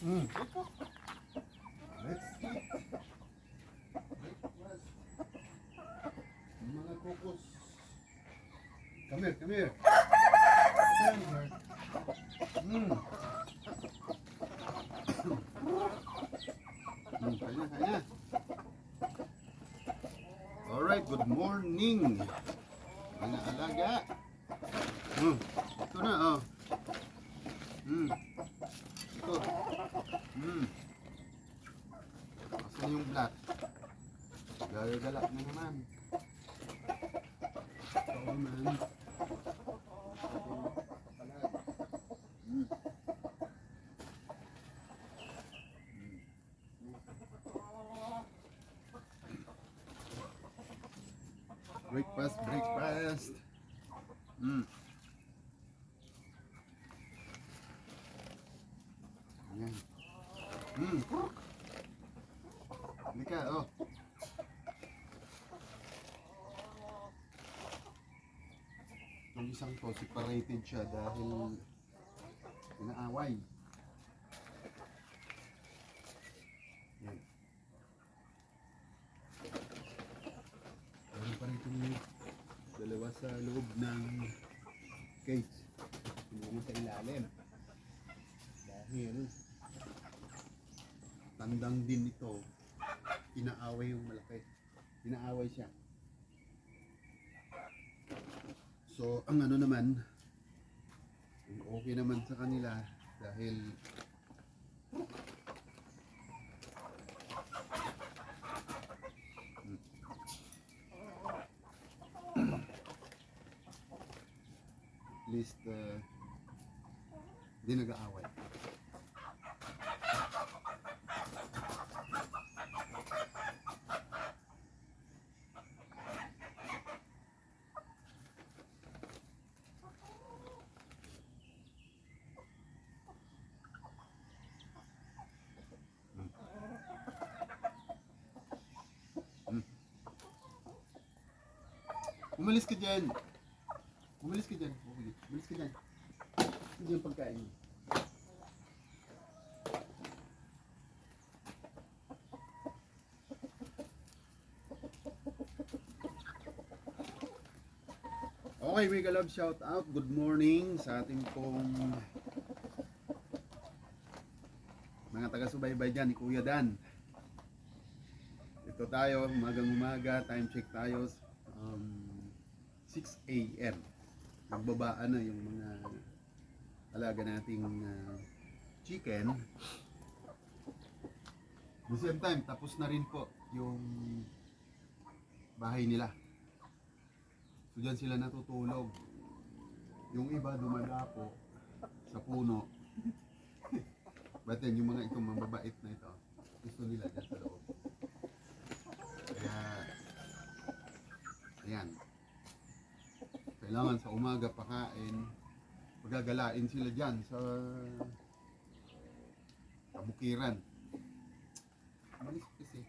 Mm. Let's eat. Breakfast. Mga kokos. Come here, come here. Come here. Mm. Kaya, kaya. Alright, good morning. Mga alaga. Ito na, oh. Ito. Asan yung black? Gagala na naman. Oo man. Breakfast, breakfast. Ayan. Halika, oh. Yung isang to, separated siya dahil inaaway. Yan. Meron pa rin itong dalawa sa loob ng cage. Tumulong sa ilalim. Dahil tandang din ito, inaaway yung malaki. Inaaway siya. So, ang ano naman, okay naman sa kanila dahil at least hindi nag-aaway. Umalis ka dyan. Umalis ka dyan. Umalis ka dyan. Hindi yung pagkain mo. Okay, Mega Love, shout out. Good morning sa ating pong mga taga-subaybay dyan ni Kuya Dan. Ito tayo, umagang-umaga, time check tayo. 6 AM. Nagbabaan na yung mga alaga nating chicken. At the same time, tapos na rin po yung bahay nila. So dyan sila natutulog. Yung iba dumadapo sa puno. But then yung mga itong mababait na ito, gusto nila dyan sa loob. Kaya, ayan. Kailangan sa umaga pakain, pagagalain sila dyan sa kabukiran. Malis kasi.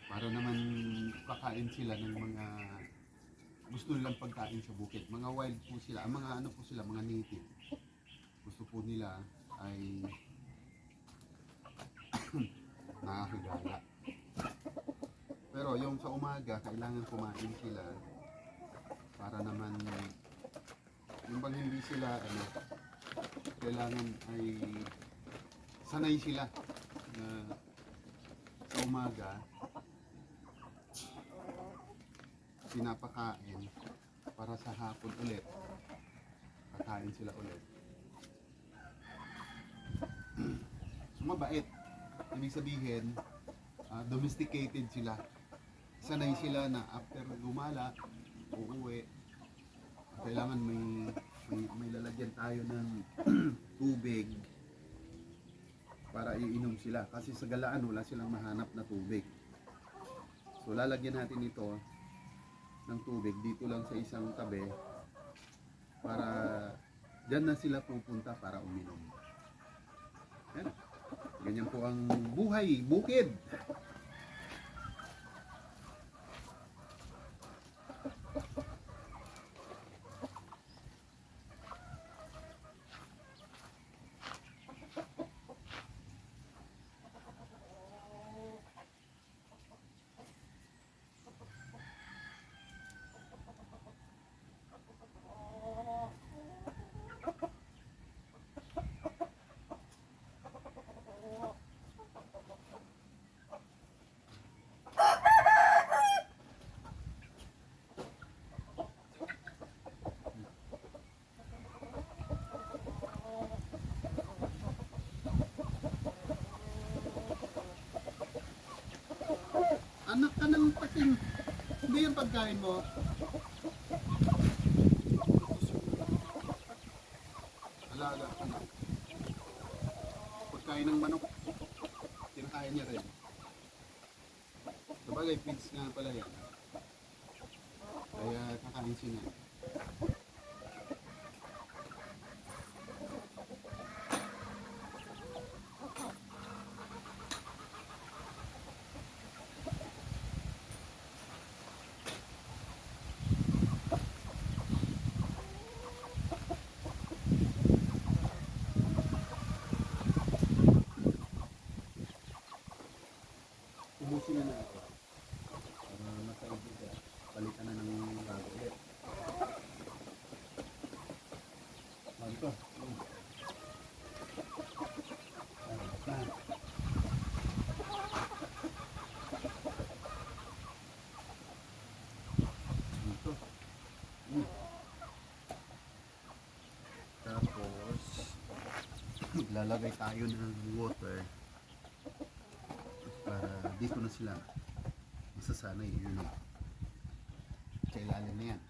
Para naman kakain sila ng mga gusto nilang pagkain sa bukid. Mga wild po sila, mga ano po sila, mga native. Gusto po nila ay nakakagala. Pero yung sa umaga, kailangan kumain sila para naman yung bang hindi sila kailangan ay sanay sila na sa umaga pinapakain para sa hapon ulit kakain sila ulit. So mabait, ibig sabihin domesticated sila, sanay sila na after gumala uuwi, kailangan may lalagyan tayo ng tubig para iinom sila kasi sa galaan wala silang mahanap na tubig. So lalagyan natin ito ng tubig dito lang sa isang tabi para dyan na sila pupunta para uminom. Yan. Ganyan po ang buhay bukid. Anak ka ng pating. Hindi yung pagkain mo. Alaga ka na. Pagkain ng manok, kinakain niya rin. Sabagay, pigs nga pala yan. Kaya kakain siya niya. Umusin na natin. Mataibig ka. Palitan na ng bago ulit. Dito. Dito. Tapos, maglalagay tayo ng water para dito na sila masasanay. Yun na. Kailangan na yan.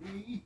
Okay.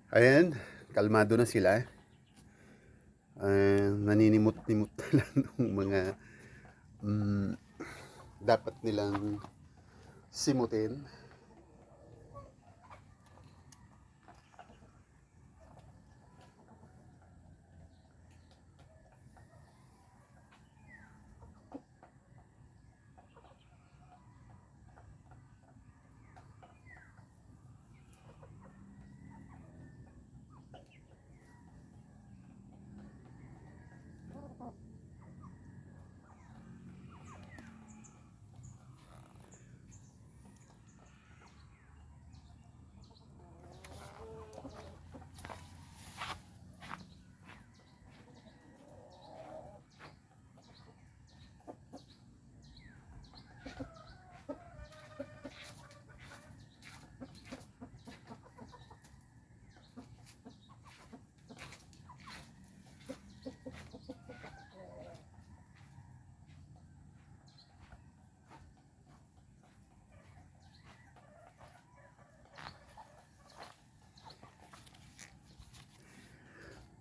Ayan, kalmado na sila. Naninimot-nimot na lang ng mga dapat nilang simutin.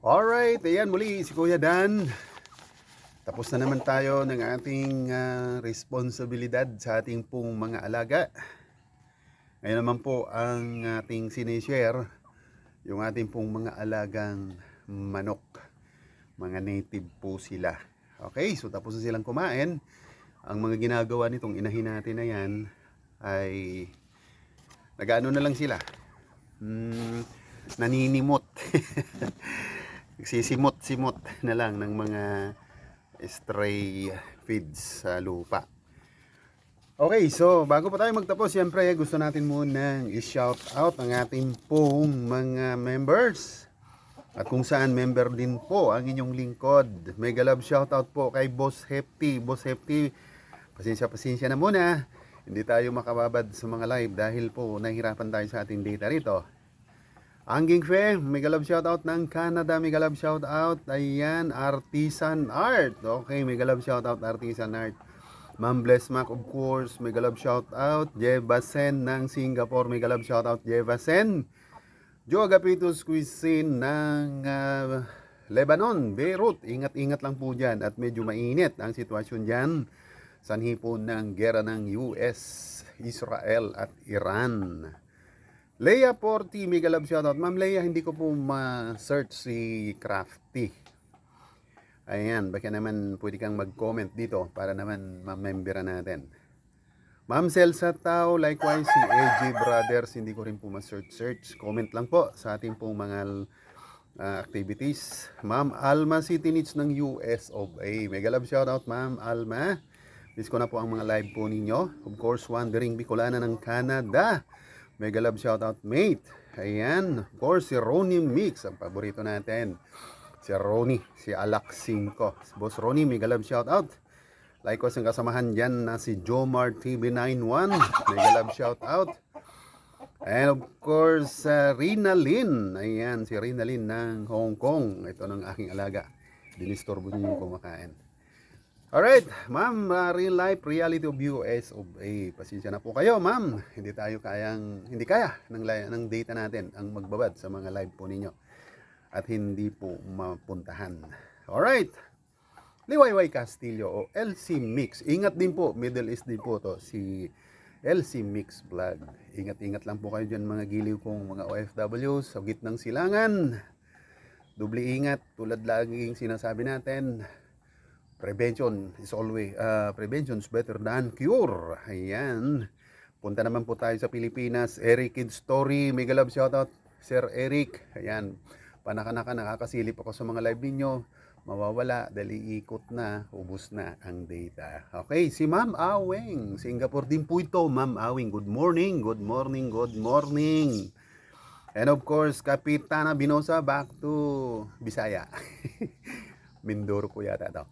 Alright, ayan muli si Kuya Dan. Tapos na naman tayo ng ating responsibilidad sa ating pong mga alaga. Ngayon naman po ang ating sinishare, yung ating pong mga alagang manok. Mga native po sila. Okay, so tapos na silang kumain. Ang mga ginagawa nitong inahin natin na yan ay nag-ano na lang sila. Naninimot. Nagsisimot-simot na lang ng mga stray feeds sa lupa. Okay, so bago pa tayo magtapos, siyempre gusto natin munang i-shout out ang ating pong mga members. At kung saan member din po ang inyong lingkod. Mega love shout out po kay Boss Hefty. Boss Hefty, pasensya na muna. Hindi tayo makababad sa mga live dahil po nahihirapan tayo sa ating data rito. Angging Fe, mega love shoutout ng Canada, mega love shoutout. Ayan, Artisan Art. Okay, mega love shoutout Artisan Art. Ma'am Bless Mac, of course, mega love shoutout. Jeva Sen ng Singapore, mega love shoutout Jeva Sen. Joe Agapitos Cuisine ng Lebanon, Beirut. Ingat-ingat lang po dyan at medyo mainit ang sitwasyon dyan. Sanhi po ng gera ng US, Israel at Iran. Leia Porti, mega love shoutout. Ma'am Leia, hindi ko po ma-search si Crafty. Ayan, baka naman pwede kang mag-comment dito para naman ma-membera natin. Ma'am Celsa Tao, likewise si AJ Brothers, hindi ko rin po ma-search. Comment lang po sa ating pong mga activities. Ma'am Alma City Needs ng US of A. Mega love shoutout Ma'am Alma. Miss ko na po ang mga live po ninyo. Of course, Wandering Bicolana ng Canada. Mega love shoutout mate. Ayan, of course si Ronnie Mix, ang paborito natin. Si Ronnie, si Alak 5. Boss Ronnie, mega love shoutout. Likewise ang kasamahan dyan na si Jomar TV91. Mega love shoutout. And of course, Rina Lin. Ayan, si Rina Lin ng Hong Kong. Ito ng aking alaga. Dinistorbo niyo yung kumakain. Alright, ma'am, real life reality of US of A. Pasensya na po kayo, ma'am. Hindi kaya ng data natin ang magbabad sa mga live po ninyo. At hindi po mapuntahan. Alright. Liwayway Castillo o LC Mix. Ingat din po, Middle East din po to, si LC Mix Vlog. Ingat-ingat lang po kayo dyan mga giliw kong mga OFWs sa gitnang silangan. Doble ingat, tulad laging sinasabi natin, prevention is better than cure. Ayan. Punta naman po tayo sa Pilipinas. Eric Kid Story, mega love shoutout Sir Eric. Ayan. Panaka-naka, nakakasilip ako sa mga live ninyo. Mawawala dahil iikot na, ubus na ang data. Okay, si Ma'am Aweng. Singapore din po ito, Ma'am Aweng. Good morning, good morning, good morning. And of course, Kapitana Binosa, back to Bisaya. Mindoro po yata ito.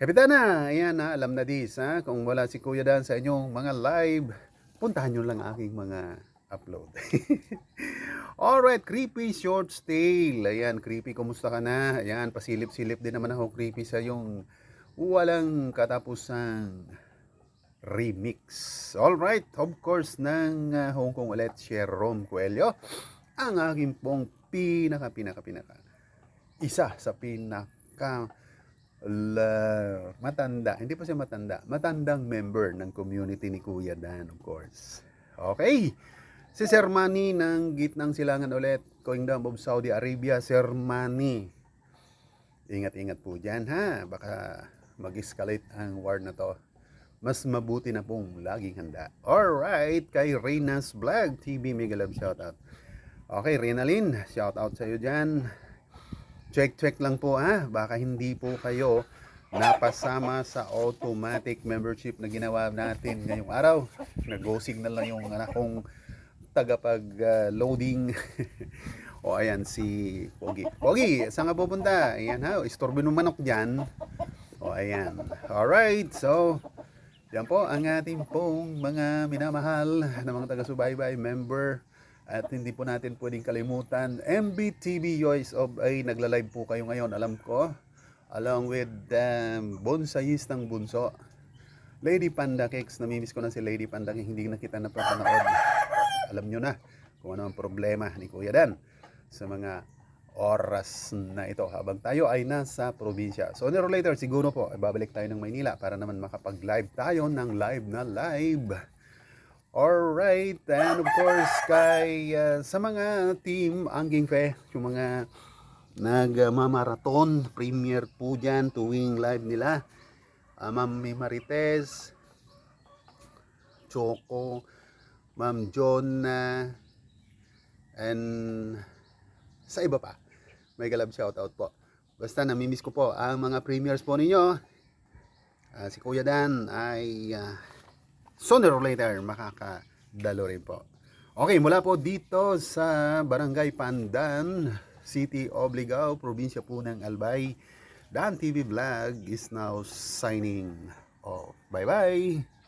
Kapitana, ayan ha, alam na dis ha. Kung wala si Kuya Dan sa inyong mga live, puntahan nyo lang aking mga upload. Alright, Creepy Short Tale. Ayan, Creepy, kumusta ka na? Ayan, pasilip-silip din naman ako, Creepy, sa yung walang katapusang remix. Alright, of course, ng Hong Kong ulit, Jerome Coelho. Ang aking pong pinaka. Isa sa matanda, hindi pa siya matandang member ng community ni Kuya Dan, of course. Okay. Si Sir Manny ng Gitnang Silangan ulit, Kingdom of Saudi Arabia. Sir Manny, ingat-ingat po dyan ha, baka mag-escalate ang war na to. Mas mabuti na pong laging handa. Alright, kay Reyna's Vlog TV, mega love shoutout. Okay, Reynalyn, shoutout sa iyo dyan. Check lang po ha, baka hindi po kayo napasama sa automatic membership na ginawa natin ngayong araw. Nag-go signal lang yung anak kong tagapag-loading. O ayan si Pogi. Pogi, saan ka pupunta? Ayan ha, istorbo ng manok dyan. O ayan. Alright, so yan po ang ating pong mga minamahal na mga taga-subaybay member. At hindi po natin pwedeng kalimutan, MBTV Yoys of ay nagla-live po kayo ngayon, alam ko. Along with bonsayistang bunso. Lady Panda Cakes, namimiss ko na si Lady Panda Cakes, hindi na kita napapanood. Alam nyo na kung ano ang problema ni Kuya Dan sa mga oras na ito habang tayo ay nasa probinsya. So sooner or later siguro po babalik tayo ng Maynila para naman makapag-live tayo ng live na live. Alright, and of course kay sa mga team Angging Fe, yung mga nagmamarathon premiere po dyan tuwing live nila, Ma'am Marites, Choco, Ma'am John, and sa iba pa, may galab shoutout po. Basta namimiss ko po ang mga premiers po ninyo. Si Kuya Dan ay sooner or later makakadalo rin po. Okay, mula po dito sa Barangay Pandan, City of Ligao, probinsya po ng Albay, Dan TV Vlog is now signing off. Bye bye!